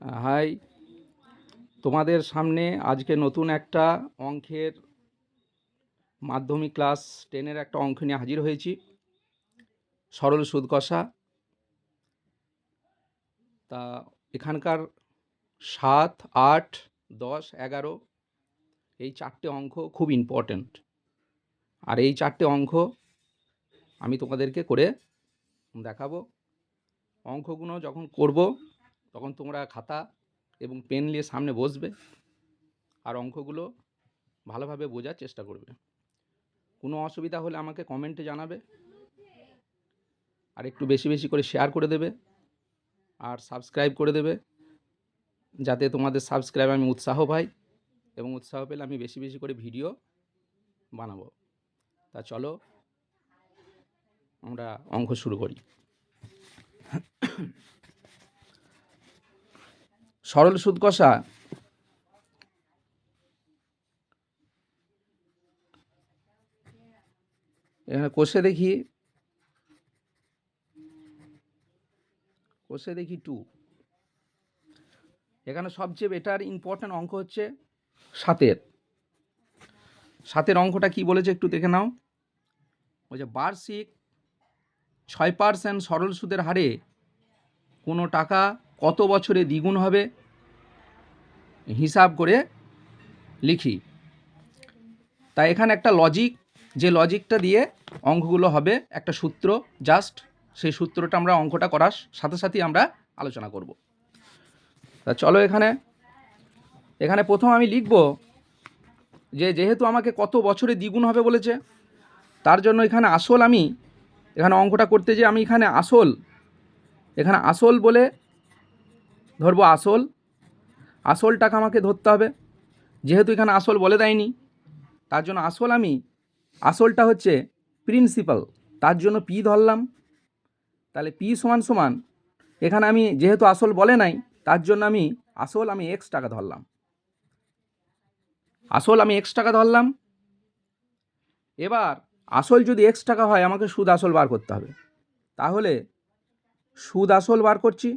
High, তোমাদের সামনে আজকে নতুন একটা অঙ্কের মাধ্যমিক ক্লাস 10-এর একটা অঙ্ক নিয়ে হাজির হয়েছি, সরল সুদ কষা। তা এখানকার 7, 8, 10, 11 এই 4টে অঙ্ক খুব ইম্পর্ট্যান্ট। আর এই 4টে অঙ্ক আমি তোমাদেরকে করে দেখাবো। অঙ্কগুলো যখন করব তখন তোমরা খাতা এবং পেন নিয়ে সামনে বসবে আর অঙ্কগুলো ভালোভাবে বোঝার চেষ্টা করবে। কোনো অসুবিধা হলে আমাকে কমেন্টে জানাবে, আর একটু বেশি বেশি করে শেয়ার করে দেবে আর সাবস্ক্রাইব করে দেবে, যাতে তোমাদের সাবস্ক্রাইব আমি উৎসাহ পাই এবং উৎসাহ পেলে আমি বেশি বেশি করে ভিডিও বানাবো। তা চলো আমরা অঙ্ক শুরু করি। সরল সুদ কষা এখানে কষে দেখি 2। এখানে সবচেয়ে বেটার ইম্পর্ট্যান্ট অঙ্ক হচ্ছে 7-এর অঙ্কটা কি বলেছে একটু দেখে নাও। বলছে বার্ষিক 6% সরল সুদের হারে কোনো টাকা কত বছরে দ্বিগুণ হবে হিসাব করে লিখি। তাই এখানে একটা লজিক, যে লজিকটা দিয়ে অঙ্কগুলো হবে, একটা সূত্র জাস্ট, সেই সূত্রটা আমরা অঙ্কটা করার সাথে সাথেই আমরা আলোচনা করব। তা চলো এখানে প্রথম আমি লিখব যে যেহেতু আমাকে কত বছরে দ্বিগুণ হবে বলেছে, তার জন্য এখানে আসল, আমি এখানে অঙ্কটা করতে যে আমি এখানে আসল বলে ধরবো। আসল টাকা আমাকে ধরতে হবে, যেহেতু এখানে আসল বলে দেয়নি, তার জন্য আসলটা হচ্ছে প্রিন্সিপাল, তার জন্য পি ধরলাম। তাহলে পি সমান সমান, এখানে আমি যেহেতু আসল বলে নাই, তার জন্য আমি এক্স টাকা ধরলাম। এবার আসল যদি এক্স টাকা হয়, আমাকে সুদ আসল বার করতে হবে। তাহলে সুদ আসল বার করছি।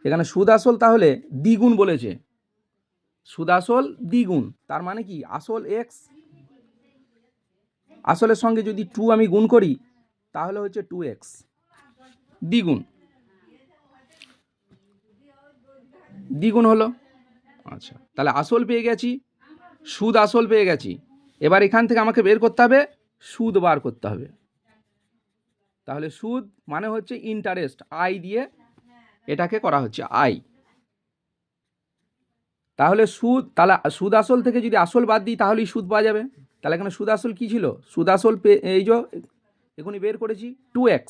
এখানে সুদ আসল তাহলে দ্বিগুণ বলেছে, সুদ আসল দ্বিগুণ, তার মানে কি আসল এক্স, আসলের সঙ্গে যদি 2 আমি গুণ করি তাহলে হচ্ছে 2x দ্বিগুণ হলো। আচ্ছা, তাহলে আসল পেয়ে গেছি, সুদ আসল পেয়ে গেছি। এবার এখান থেকে আমাকে বের করতে হবে, সুদ বার করতে হবে। তাহলে সুদ মানে হচ্ছে ইন্টারেস্ট, আই দিয়ে এটাকে করা হচ্ছে আই। তাহলে সুদ আসল থেকে যদি আসল বাদ দিই তাহলেই সুদ পাওয়া যাবে। তাহলে এখানে সুদ আসল কি ছিল? সুদ আসল এই যে এখনই বের করেছি 2x,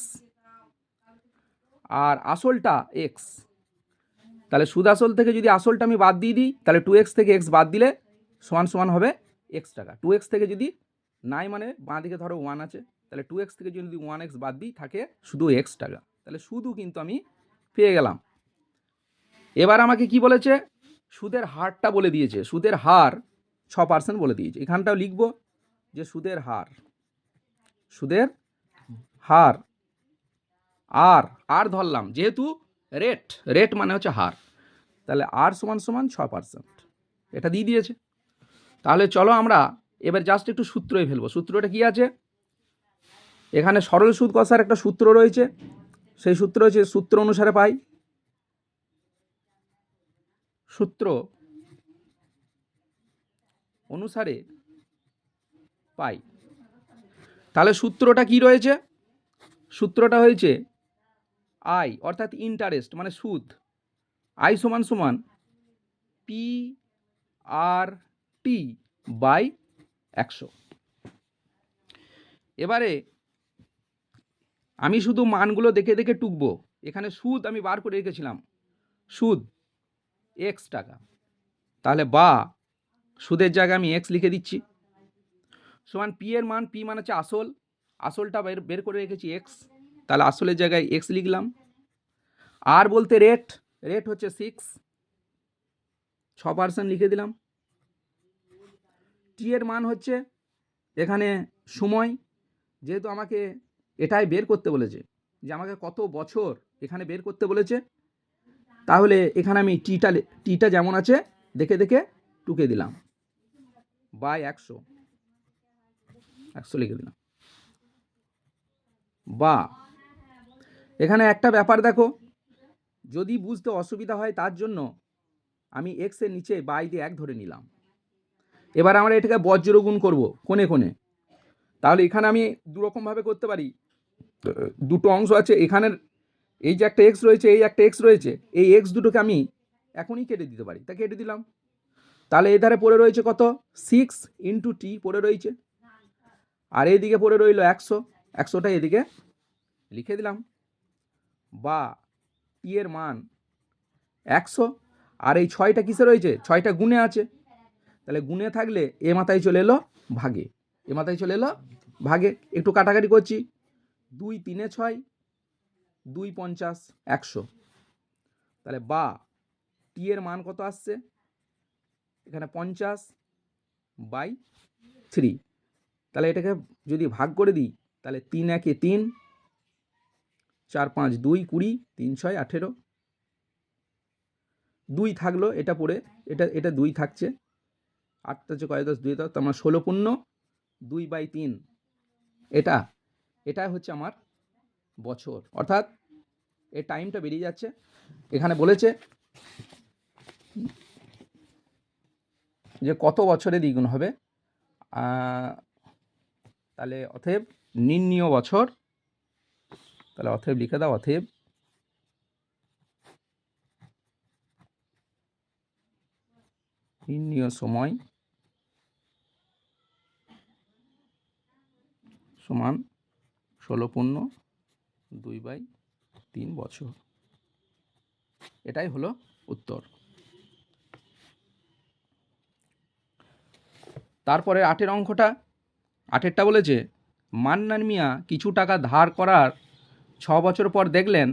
আর আসলটা এক্স। তাহলে সুদ আসল থেকে যদি আসলটা আমি বাদ দিয়ে দিই, তাহলে 2x থেকে x বাদ দিলে সমান সমান হবে এক্স টাকা। 2x থেকে যদি নাই, মানে বাঁ দিকে ধরো 1 আছে, তাহলে 2x থেকে যদি 1x বাদ দিই থাকে শুধু এক্স টাকা। তাহলে শুধু কিন্তু আমি পেয়ে গেলাম। এবার আমাকে কি বলেছে? সুদের হারটা বলে দিয়েছে। সুদের হার 6% বলে দিয়েছে। এখানটাও লিখব যে সুদের হার আর ধরলাম, যেহেতু রেট মানে হচ্ছে হার, তাহলে আর সমান সমান 6%, এটা দিয়ে দিয়েছে। তাহলে চলো আমরা এবার জাস্ট একটু সূত্রই ফেলবো। সূত্রটা কি আছে? এখানে সরল সুদ কষার একটা সূত্র রয়েছে, সেই সূত্র অনুসারে পাই। তাহলে সূত্রটা কি রয়েছে? সূত্রটা হয়েছে আই, অর্থাৎ ইন্টারেস্ট মানে সুদ, আই সমান সমান পি আর টি বাই 100। এবারে আমি শুধু মানগুলো দেখে দেখে টুকবো। এখানে সুদ আমি বার করে রেখেছিলাম, সুদ এক্স টাকা, তাহলে সুদের জায়গায় আমি এক্স লিখে দিচ্ছি, সমান পি এর মান, পি মানে হচ্ছে আসলটা বের করে রেখেছি এক্স, তাহলে আসলের জায়গায় এক্স লিখলাম। আর বলতে রেট হচ্ছে 6% লিখে দিলাম। টি এর মান হচ্ছে এখানে সময়, যেহেতু আমাকে এটাই বের করতে বলেছে, যে আমাকে কত বছর এখানে বের করতে বলেছে, তাহলে এখানে আমি টিটা যেমন আছে দেখে দেখে টুকে দিলাম, বাই 100 লিখে দিলাম। বা এখানে একটা ব্যাপার দেখো, যদি বুঝতে অসুবিধা হয় তার জন্য আমি এক্স এর নিচে বাই দিয়ে 1 ধরে নিলাম। এবার আমরা এটাকে বজ্র গুণ করব কোণে কোণে। তাহলে এখানে আমি দুরকমভাবে করতে পারি। দুটো অংশ আছে, এখানের এই যে একটা এক্স রয়েছে, এই একটা এক্স রয়েছে, এই এক্স দুটোকে আমি এখনই কেটে দিতে পারি, তা কেটে দিলাম। তাহলে এই ধারে পড়ে রয়েছে কত, 6 ইন্টু টি পড়ে রয়েছে, আর এইদিকে পড়ে রইল 100টা এদিকে লিখে দিলাম। বা টি এর মান 100, আর এই 6টা কিসে রয়েছে, 6টা গুণে আছে, তাহলে গুণে থাকলে এ মাথায় চলে এলো ভাগে, এ মাথায় চলে এলো ভাগে। একটু কাটাকাটি করছি, 2 3 6, 2 50, 100। তাহলে বা টি এর মান কত আসছে এখানে, 50/3। তাহলে এটাকে যদি ভাগ করে দিই, তাহলে 3 1 3, 4 5 2 20, 3 6 18, 2 থাকলো এটা পড়ে, এটা 2 থাকছে, 8 আছে কয় 10 2 10, তার মানে 16×2/3। এটা হচ্ছে আমার বছর, অর্থাৎ এই টাইমটা বেরিয়ে যাচ্ছে। এখানে বলেছে যে কত বছরে দ্বিগুণ হবে, তাহলে অতএব নির্ণীয় বছর, তাহলে অতএব লিখে দাও, অতএব নির্ণীয় সময় সমান 16/2/3 বছর। এটাই হলো উত্তর। তারপরে 8-এর অঙ্কটা, 8-এরটা বলেছে মান্নান মিয়া কিছু টাকা ধার করার 6 বছর পর দেখলেন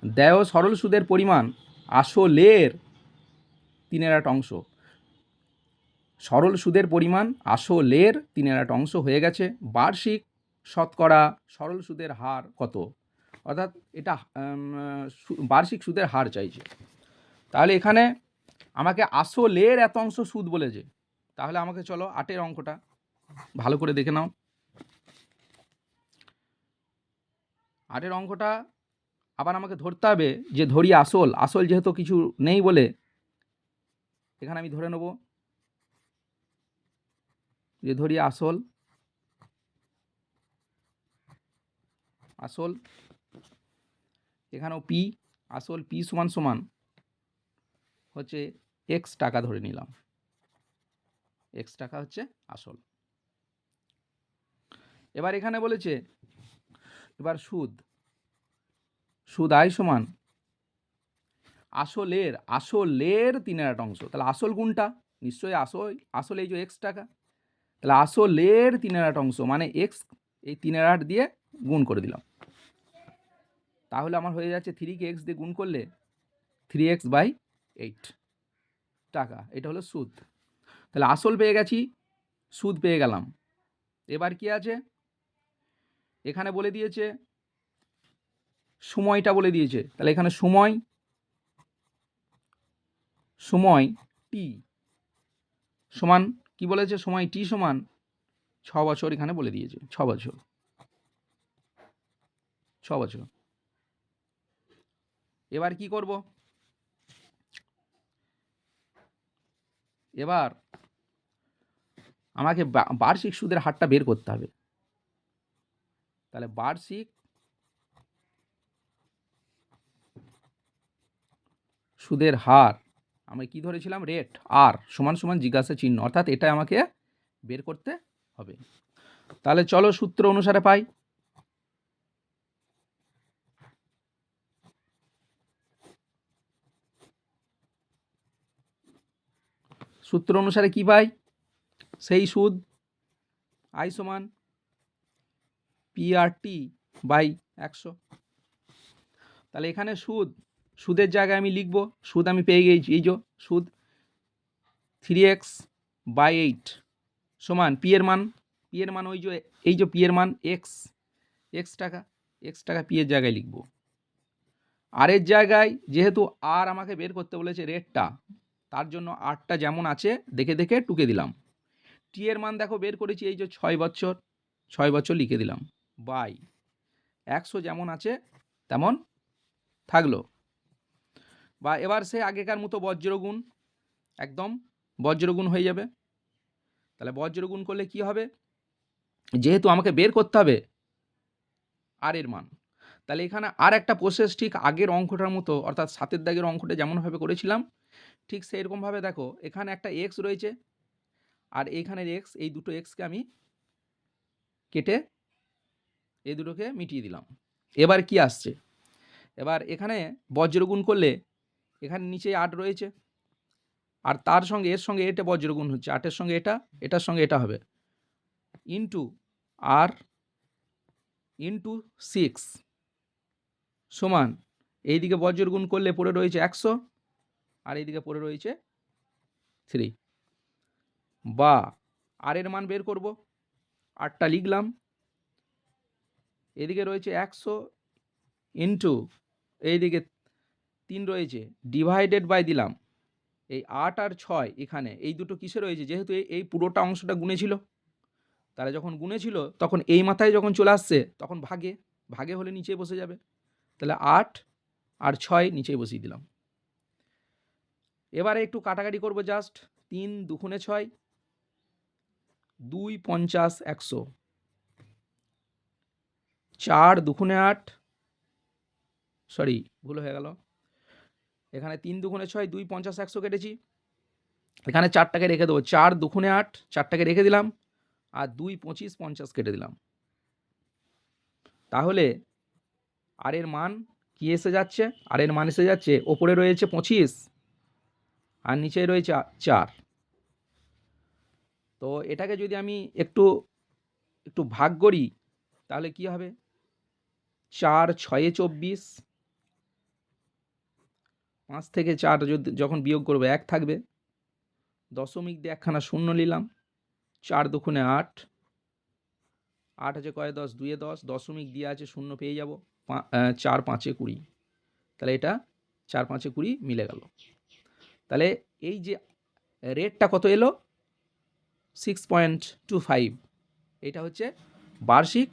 দেয় সরল সুদের পরিমাণ আসলের 3/8 অংশ। সরল সুদের পরিমাণ আসলের 3/8 অংশ হয়ে গেছে, বার্ষিক শতকরা সরল সুদের হার কত? অর্থাৎ এটা বার্ষিক সুদের হার চাইছে। তাহলে এখানে আমাকে আসলের এত অংশ সুদ বলেছে, তাহলে আমাকে চলো 8-এর অঙ্কটা ভালো করে দেখে নাও। 8-এর অঙ্কটা আবার আমাকে ধরতে হবে যে ধরি আসল যেহেতু কিছু নেই বলে এখানে আমি ধরে নেব যে ধরি আসল এখানেও পি, আসল পি সমান সমান হচ্ছে এক্স টাকা ধরে নিলাম, এক্স টাকা হচ্ছে আসল। এবার এখানে বলেছে এবার সুদ আয় সমান আসলের 3/8 অংশ। তাহলে আসল গুণটা নিশ্চয়ই আসল এই যে এক্স টাকা, তাহলে আসলের 3/8 অংশ মানে এক্স, এই 3/8 দিয়ে গুণ করে দিলাম, তাহলে আমার হয়ে যাচ্ছে 3কে এক্স দিয়ে গুণ করলে 3x/8 টাকা। এটা হলো সুদ। তাহলে আসল পেয়ে গেছি, সুদ পেয়ে গেলাম। এবার কি আছে, এখানে বলে দিয়েছে সময়টা বলে দিয়েছে, তাহলে এখানে সময় টি সমান কি বলেছে, সময় টি সমান 6 বছর, এখানে বলে দিয়েছে 6 বছর। এবার কি করব, এবার আমাকে বার্ষিক সুদের হারটা বের করতে হবে। তাহলে বার্ষিক সুদের হার আমরা কি ধরেছিলাম, রেট আর সমান সমান জিজ্ঞাসা চিহ্ন, অর্থাৎ এটা আমাকে বের করতে হবে। তাহলে চলো সূত্র অনুসারে পাই। সূত্র অনুসারে কি পাই, সেই সুদ আই সমান PRT/100। তাহলে এখানে সুদের জায়গায় আমি লিখব, সুদ আমি পেয়ে গেছি, এই যে সুদ 3x/8 সমান পি এর মান ওই যে এই যে পি এর মান এক্স টাকা পি এর জায়গায় লিখব, আর এর জায়গায় যেহেতু আর আমাকে বের করতে বলেছে রেটটা, তার জন্য আরটা যেমন আছে দেখে দেখে টুকে দিলাম। টি এর মান দেখো বের করেছি, এই যে 6 বছর, 6 বছর লিখে দিলাম বাই 100 যেমন আছে তেমন থাকলো। বা এবার সে আগেকার মতো বজ্রগুণ, একদম বজ্রগুণ হয়ে যাবে। তাহলে বজ্রগুণ করলে কি হবে, যেহেতু আমাকে বের করতে হবে আর এর মান, তাহলে এখানে আর একটা প্রসেস ঠিক আগের অঙ্কটার মতো, অর্থাৎ 7 দাগের অঙ্কটা যেমনভাবে করেছিলাম ঠিক সেইরকমভাবে দেখো এখানে একটা এক্স রয়েছে আর এইখানের এক্স, এই দুটো এক্সকে আমি কেটে এই দুটোকে মিটিয়ে দিলাম। এবার কি আসছে, এবার এখানে বজ্রগুণ করলে এখানে নিচে 8 রয়েছে আর তার সঙ্গে এর সঙ্গে এটা বজ্রগুণ হচ্ছে, 8-এর সঙ্গে এটা, এটার সঙ্গে এটা হবে ইন্টু আর ইন্টু 6 সমান এইদিকে বজ্রগুণ করলে পড়ে রয়েছে 100 আর এইদিকে পড়ে রয়েছে 3, বা আর এর মান বের করব, আরটা লিখলাম, এদিকে রয়েছে 100 ইন্টু এইদিকে 3 রয়েছে ডিভাইডেড বাই দিলাম এই 8 আর 6, এখানে এই দুটো কিসে রয়েছে, যেহেতু এই পুরোটা অংশটা গুণে ছিল, তাহলে যখন গুণে ছিল তখন এই মাথায় যখন চলে আসছে তখন ভাগে, ভাগে হলে নিচে বসে যাবে, তাহলে 8 আর 6 নিচে বসিয়ে দিলাম। এবারে একটু কাটাকাটি করব, জাস্ট 3 দুগুণে 6, 2 50 100, 4 দুগুণে 8, সরি ভুল হয়ে গেল, এখানে 3 দুগুণে 6, 2 50 100 কেটেছি, এখানে 4টাকে রেখে দেবো, 4 দুগুণে 8, 4টাকে রেখে দিলাম আর 2 25 50 কেটে দিলাম। তাহলে আর এর মান কি এসে যাচ্ছে, আর এর মান এসে যাচ্ছে ওপরে রয়েছে 25 আর নিচে রয়েছে 4। তো এটাকে যদি আমি একটু একটু ভাগ করি তাহলে কি হবে, 4 6 24, 5 থেকে 4 যখন বিয়োগ করবে 1 থাকবে, দশমিক দিয়ে একখানা শূন্য নিলাম, 4 দুগুণে 8, 8 আছে কয়ে 10, 2 10, দশমিক দিয়ে আছে শূন্য পেয়ে যাব, 4 5 20, তাহলে এটা 4 5 20 মিলে গেল। তাহলে এই যে রেটটা কত এলো 6.25, এটা হচ্ছে বার্ষিক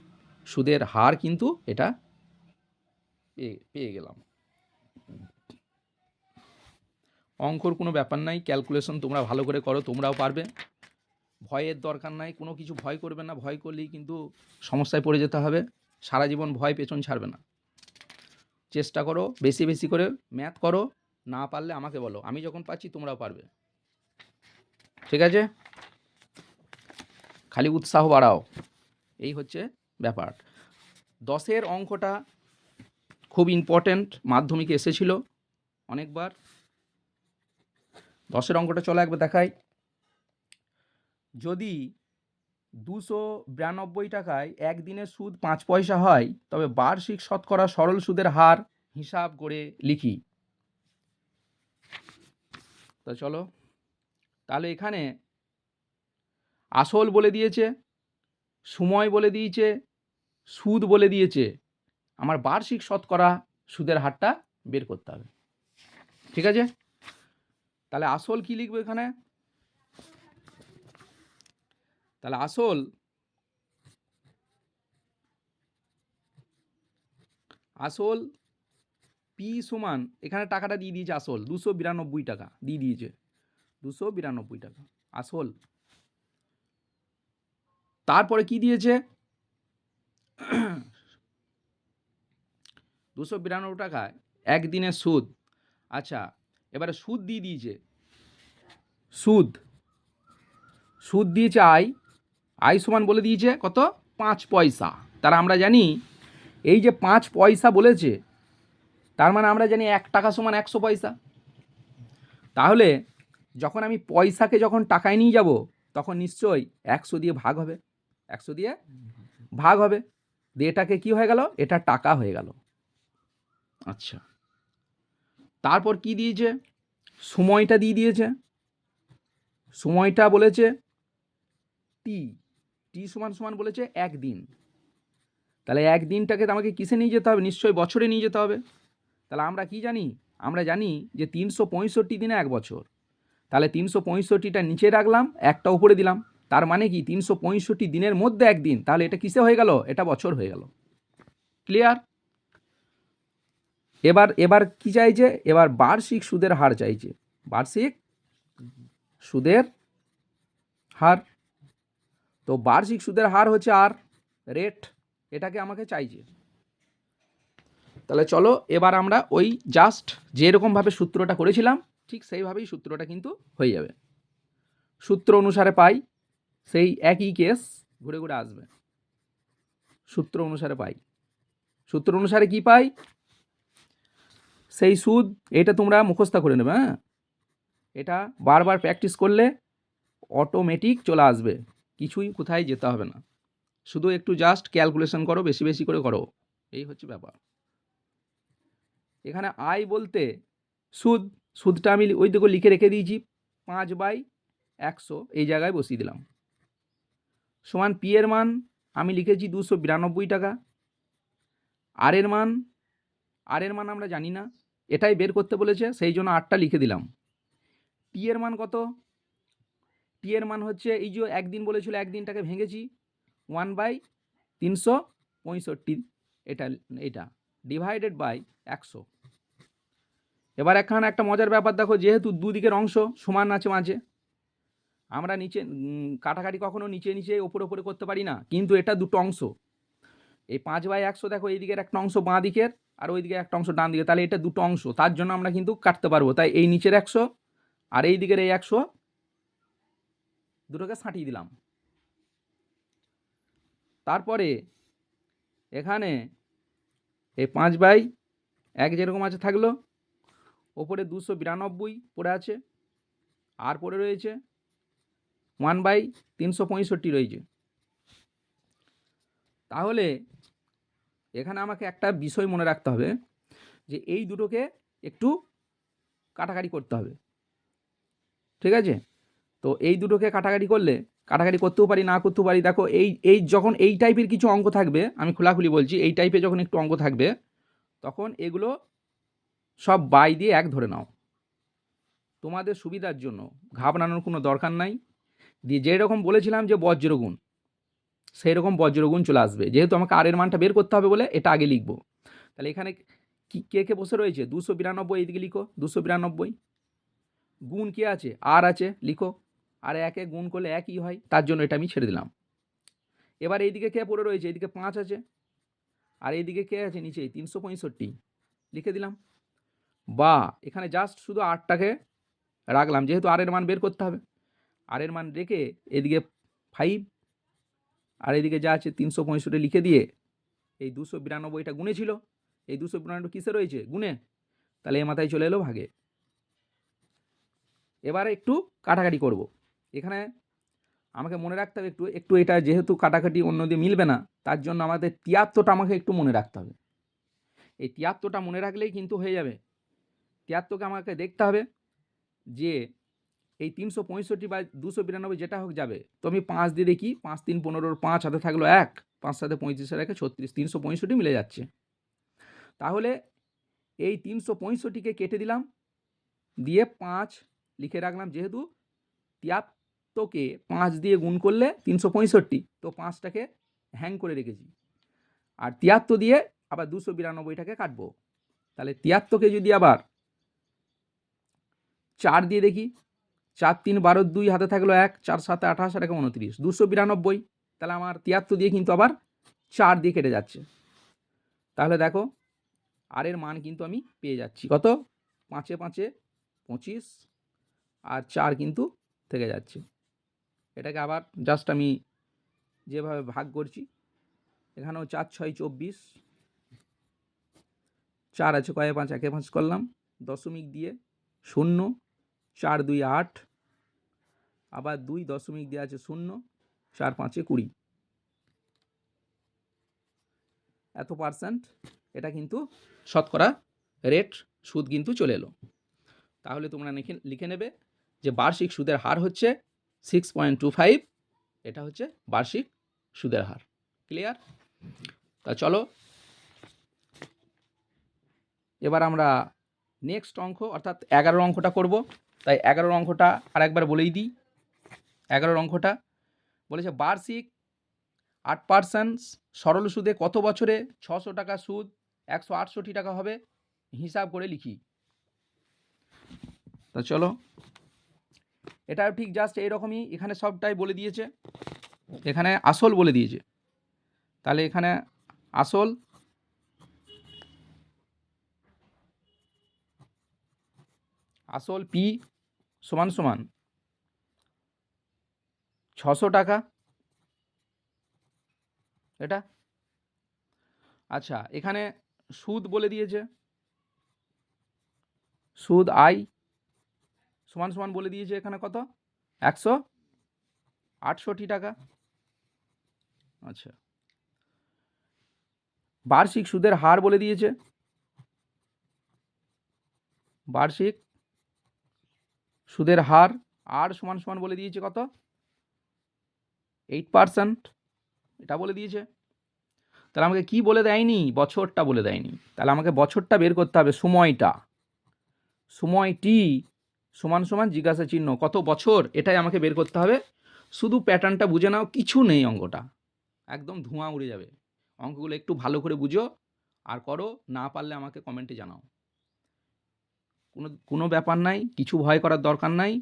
সুদের হার, কিন্তু এটা পেয়ে গেলাম। অঙ্কর কোনো ব্যাপার নাই, ক্যালকুলেশন তোমরা ভালো করে করো, তোমরাও পারবে, ভয়ের দরকার নাই, কোনো কিছু ভয় করবে না, ভয় করলেই কিন্তু সমস্যায় পড়ে যেতে হবে, সারা জীবন ভয় পেছন ছাড়বে না। চেষ্টা করো বেশি বেশি করে ম্যাথ করো, না পারলে আমাকে বলো, আমি যখন পাচ্ছি তোমরাও পারবে, ঠিক আছে? খালি উৎসাহ বাড়াও, এই হচ্ছে ব্যাপার। 10-এর অঙ্কটা খুব ইম্পর্ট্যান্ট, মাধ্যমিকে এসেছিল অনেকবার। 10-এর অঙ্কটা চলো একবার দেখাই। যদি 292 টাকায় একদিনের সুদ 5 পয়সা হয় তবে বার্ষিক শতকরা সরল সুদের হার হিসাব করে লিখি। তো চলো, তাহলে এখানে আসল বলে দিয়েছে, সময় বলে দিয়েছে, সুদ বলে দিয়েছে, আমার বার্ষিক শতকরা সুদের হারটা বের করতে হবে, ঠিক আছে? তাহলে আসল কি লিখবো এখানে, তাহলে আসল পি সমান, এখানে টাকাটা দিয়ে দিয়েছে আসল 292 টাকা দিয়ে দিয়েছে, 292 টাকা আসল। তারপরে কি দিয়েছে 292 টাকায় একদিনের সুদ। আচ্ছা, এবারে সুদ দিয়ে দিয়েছে, সুদ দিয়েছে আই সমান বলে দিয়েছে কত 5 পয়সা। তার আমরা জানি এই যে 5 পয়সা বলেছে, তার মানে আমরা জানি 1 টাকা সমান 100 পয়সা। তাহলে যখন আমি পয়সাকে যখন টাকায় নিয়ে যাব তখন নিশ্চয়ই 100 দিয়ে ভাগ হবে, 100 দিয়ে ভাগ হবে, দিয়ে এটাকে কি হয়ে গেল, এটা টাকা হয়ে গেল। আচ্ছা, তারপর কি দিয়েছে, সময়টা দিয়ে দিয়েছে, সময়টা বলেছে টি, টি সমান সমান বলেছে 1 দিন। তাহলে 1 দিনটাকে আমাকে কিসে নিয়ে যেতে হবে, নিশ্চয়ই বছরে নিয়ে যেতে হবে, তাহলে আমরা কি জানি? আমরা জানি যে 365 দিনে 1 বছর। তাহলে 365টা নিচে রাখলাম, একটা উপরে দিলাম। তার মানে কি 365 দিনের মধ্যে একদিন, তাহলে এটা কিসে হয়ে গেল? এটা বছর হয়ে গেল। ক্লিয়ার? এবার কি চাইছে? এবার বার্ষিক সুদের হার চাইছে। বার্ষিক সুদের হার। তো বার্ষিক সুদের হার হচ্ছে আর রেট, এটাকে আমাকে চাইছে। তাহলে চলো এবার আমরা ওই জাস্ট যেরকমভাবে সূত্রটা করেছিলাম ঠিক সেইভাবেই সূত্রটা কিন্তু হয়ে যাবে। সূত্র অনুসারে পাই, সেই একই কেস ঘুরে ঘুরে আসবে। সূত্র অনুসারে পাই, সূত্র অনুসারে কি পাই? সেই সুদ। এটা তোমরা মুখস্থ করে নেবে। হ্যাঁ, এটা বারবার প্র্যাকটিস করলে অটোমেটিক চলে আসবে, কিছুই কোথায় যেতে হবে না। শুধু একটু জাস্ট ক্যালকুলেশন করো, বেশি বেশি করে করো, এই হচ্ছে ব্যাপার। এখানে আয় বলতে সুদ, সুদটা আমি ওই দিকে লিখে রেখে দিয়েছি 5/100, এই জায়গায় বসিয়ে দিলাম। সমান পি এর মান আমি লিখেছি 292 টাকা। আর এর মান আমরা জানি না, এটাই বের করতে বলেছে, সেই জন্য 8টা লিখে দিলাম। টি এর মান কত? টি এর মান হচ্ছে এই যে একদিন বলেছিল, একদিনটাকে ভেঙেছি 1/365, এটা ডিভাইডেড বাই 100। এবার এখানে একটা মজার ব্যাপার দেখো, যেহেতু দুদিকের অংশ সমান আছে মাঝে, আমরা নিচে কাটাকাটি কখনো নিচে নিচে ওপরে ওপরে করতে পারি না, কিন্তু এটা দুটো অংশ। এই 5/100 দেখো, এই দিকের একটা অংশ বাঁ দিকের আর ওই দিকের একটা অংশ ডান দিকে, তাহলে এটা দুটো অংশ, তার জন্য আমরা কিন্তু কাটতে পারবো। তাই এই নিচের 100 আর এই দিকের এই 100 দুটোকে ছাঁটিয়ে দিলাম। তারপরে এখানে এই 5/1 যেরকম আছে থাকলো, ওপরে 292 পড়ে আছে, আর পড়ে রয়েছে 1/365 রয়েছে। তাহলে এখানে আমাকে একটা বিষয় মনে রাখতে হবে, যে এই দুটোকে একটু কাটাকাটি করতে হবে। ঠিক আছে? তো এই দুটোকে কাটাকাটি করলে, কাটাকাটি করতেও পারি না করতেও পারি। দেখো এই যখন এই টাইপের কিছু অঙ্ক থাকবে, আমি খোলাখুলি বলছি, এই টাইপের যখন একটু অঙ্ক থাকবে, তখন এগুলো সব বাই দিয়ে 1 ধরে নাও। তোমাদের সুবিধার জন্য ঘাবড়ানোর কোনো দরকার নাই। দিয়ে যেরকম বলেছিলাম যে বজ্রগুণ, সেই রকম বজ্রগুণ চলে আসবে। যেহেতু আমাকে আর এর মানটা বের করতে হবে বলে এটা আগে লিখবো। তাহলে এখানে কে কে বসে রয়েছে? 292, এইদিকে লিখো 292। গুণ কে আছে? আর আছে, লিখো। আর একে গুণ করলে একই হয়, তার জন্য এটা আমি ছেড়ে দিলাম। এবার এইদিকে কে পড়ে রয়েছে? এইদিকে 5 আছে, আর এইদিকে কে আছে? নিচে 365, লিখে দিলাম। বা এখানে জাস্ট শুধু 8টাকে রাখলাম, যেহেতু আর এর মান বের করতে হবে। আর এর মান রেখে এদিকে 5 আর এদিকে যা আছে 365 লিখে দিয়ে এই 292টা গুণে ছিল, এই 292 কিসে রয়েছে? গুণে। তাহলে এ মাথায় চলে এলো ভাগে। এবারে একটু কাটাকাটি করব। এখানে আমাকে মনে রাখতে হবে একটু এটা যেহেতু কাটাকাটি অন্য দিয়ে মিলবে না, তার জন্য আমাদের 73টা আমাকে একটু মনে রাখতে হবে। এই 73টা মনে রাখলেই কিন্তু হয়ে যাবে। 73কে আমাকে দেখতে হবে যে এই 365 বা 292 যেটা হোক যাবে। তো আমি 5 দিয়ে দেখি, 5 3 15, 5 হাতে থাকলো 1, 5 সাথে 35 আর 1 36, 365 মিলে যাচ্ছে। তাহলে এই 365কে কেটে দিলাম, দিয়ে 5 লিখে রাখলাম। যেহেতু 73কে 5 দিয়ে গুণ করলে 365, তো 5টাকে হ্যাং করে রেখেছি। আর 73 দিয়ে আবার 292টাকে কাটবো। তাহলে 73কে যদি আবার 4 দিয়ে দেখি, 4 3 12, 2 হাতে থাকলো 1, 4 7 28 আর 1 29, 292। তাহলে আমার 73 দিয়ে কিন্তু আবার 4 দিয়ে কেটে যাচ্ছে। তাহলে দেখো আর এর মান কিন্তু আমি পেয়ে যাচ্ছি কত? 5 5 25 আর 4 কিন্তু থেকে যাচ্ছে। এটাকে আবার জাস্ট আমি যেভাবে ভাগ করছি, এখানেও 4 6 24, 4 আছে কয়ে 5, 1 5 করলাম, দশমিক দিয়ে 0, 4 2 8, আবার 2 দশমিক দিয়ে আছে 0, 4 5 20। এত %, এটা কিন্তু শতকরা রেট সুদ কিন্তু চলে এলো। তাহলে তোমরা লিখে নেবে যে বার্ষিক সুদের হার হচ্ছে 6.25, এটা হচ্ছে বার্ষিক সুদের হার। ক্লিয়ার? তা চলো এবার আমরা নেক্সট অঙ্ক অর্থাৎ 11 অঙ্কটা করব। তাই 11 অঙ্কটা আর একবার বলেই দিই। 11 অঙ্কটা বলেছে বার্ষিক 8% সরল সুদে কত বছরে 600 টাকা সুদ 168 টাকা হবে হিসাব করে লিখি। তো চলো, এটাও ঠিক জাস্ট এইরকমই, এখানে সবটাই বলে দিয়েছে, এখানে আসল বলে দিয়েছে। তাহলে এখানে আসল পি সমান সমান 600 টাকা, এটা আচ্ছা। এখানে সুদ বলে দিয়েছে, সুদ আই সমান সমান বলে দিয়েছে এখানে কত 168 টাকা। আচ্ছা, বার্ষিক সুদের হার বলে দিয়েছে, বার্ষিক সুদের হার আর সমান সমান বলে দিয়েছে কত 8%, এটা বলে দিয়েছে। তাহলে আমাকে কি বলে দেয়নি, বছরটা বলে দেয়নি। তাহলে আমাকে বছরটা বের করতে হবে, সময়টা, সময়টি সমান সমান জিজ্ঞাসা চিহ্ন কত বছর, এটাই আমাকে বের করতে হবে। শুধু প্যাটার্নটা বুঝে নাও, কিছু নেই, অঙ্কটা একদম ধোঁয়া উড়ে যাবে। অঙ্কগুলো একটু ভালো করে বুঝো আর করো, না পারলে আমাকে কমেন্টে জানাও। কোনো ব্যাপার নাই, কিছু ভয় করার দরকার নাই।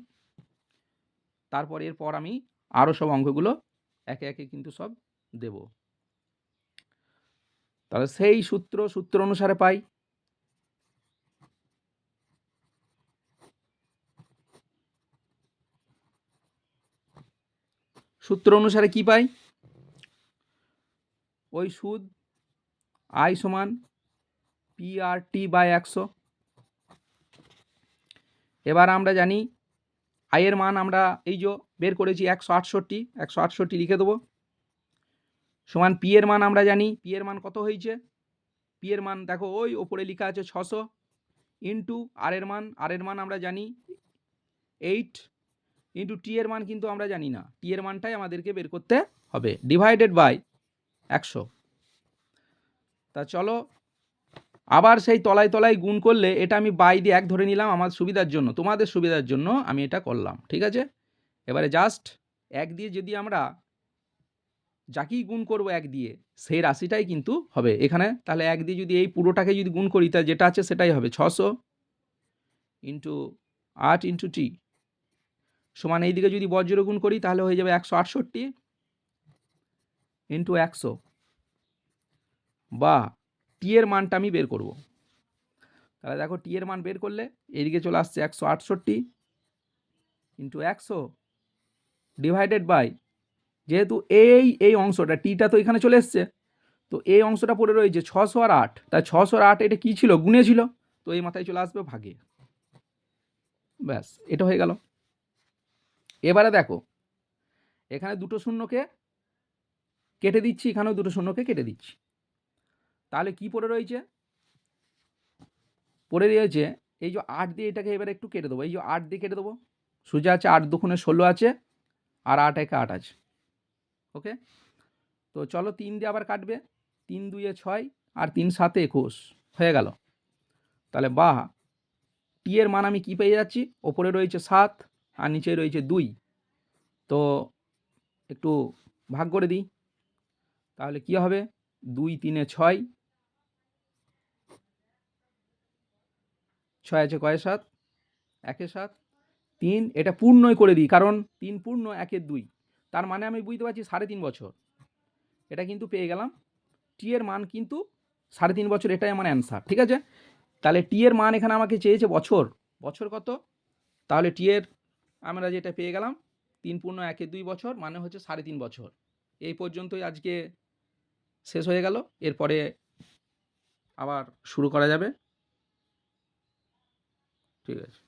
তারপর এরপর আমি আরও সব অঙ্কগুলো একে একে কিন্তু সব দেব। তাহলে সেই সূত্র অনুসারে পাই, সূত্র অনুসারে কি পাই, ওই সুদ আই সমান PRT/100। এবার আমরা জানি আয়ের মান আমরা এই যে বের করেছি 168 লিখে দেবো, সমান পি এর মান আমরা জানি, পি এর মান কত হয়েছে, পি এর মান দেখো ওই ওপরে লেখা আছে 600 ইন্টু আর এর মান আমরা জানি 8 ইন্টু টি এর মান কিন্তু আমরা জানি না, টি এর মানটাই আমাদেরকে বের করতে হবে, ডিভাইডেড বাই 100। তা চলো আবার সেই তলায় তলায় গুণ করলে, এটা আমি বাই দিয়ে 1 ধরে নিলাম আমার সুবিধার জন্য, তোমাদের সুবিধার জন্য আমি এটা করলাম, ঠিক আছে। এবারে জাস্ট 1 দিয়ে যদি আমরা যাকেই গুণ করব 1 দিয়ে, সেই রাশিটাই কিন্তু হবে এখানে। তাহলে 1 দিয়ে যদি এই পুরোটাকে যদি গুণ করি, তাহলে যেটা আছে সেটাই হবে 600 ইন্টু 8 ইন্টু টি সমান এই দিকে যদি বজ্র গুণ করি তাহলে হয়ে যাবে 168 ইন্টু 100, বা টি এর মানটা আমি বের করব। তাহলে দেখো টি এর মান বের করলে এইদিকে চলে আসছে 168 ইন্টু 100 ডিভাইডেড বাই, যেহেতু এই অংশটা টিটা তো এখানে চলে এসছে, তো এই অংশটা পড়ে রয়েছে 600 আর 8, তাই 600 আর 8 এটা কী ছিল, গুণে ছিল, তো এই মাথায় চলে আসবে ভাগে, ব্যাস এটা হয়ে গেল। এবারে দেখো এখানে দুটো শূন্যকে কেটে দিচ্ছি, এখানেও দুটো শূন্যকে কেটে দিচ্ছি, তাহলে কি পড়ে রয়েছে, পড়ে রয়েছে এই যে 8 দিয়ে এটাকে এবারে একটু কেটে দেবো, এই যে 8 দিয়ে কেটে দেবো, সোজা আছে 8 দুগুণে 16 আছে আর 8 একে 8 আছে, ওকে। তো চলো 3 দিয়ে আবার কাটবে, 3 2 6 আর 3 7 21 হয়ে গেল। তাহলে বা টি এর মান আমি কি পেয়ে যাচ্ছি, ওপরে রয়েছে 7 আর নিচে রয়েছে 2, তো একটু ভাগ করে দিই, তাহলে কি হবে 2 3 6, 6 আছে কয়ে 7 1 7, 3 এটা পূর্ণই করে দিই, কারণ 3 পূর্ণ 1 2, তার মানে আমি বুঝতে পারছি 3.5 বছর, এটা কিন্তু পেয়ে গেলাম। টি এর মান কিন্তু 3.5 বছর, এটাই আমার অ্যান্সার, ঠিক আছে। তাহলে টি এর মান এখানে আমাকে চেয়েছে বছর, বছর কত, তাহলে টি এর আমরা যেটা পেয়ে গেলাম 3 পূর্ণ 1 2 বছর, মানে হচ্ছে 3.5 বছর। এই পর্যন্তই আজকে শেষ হয়ে গেল, এরপরে আবার শুরু করা যাবে, ঠিক আছে।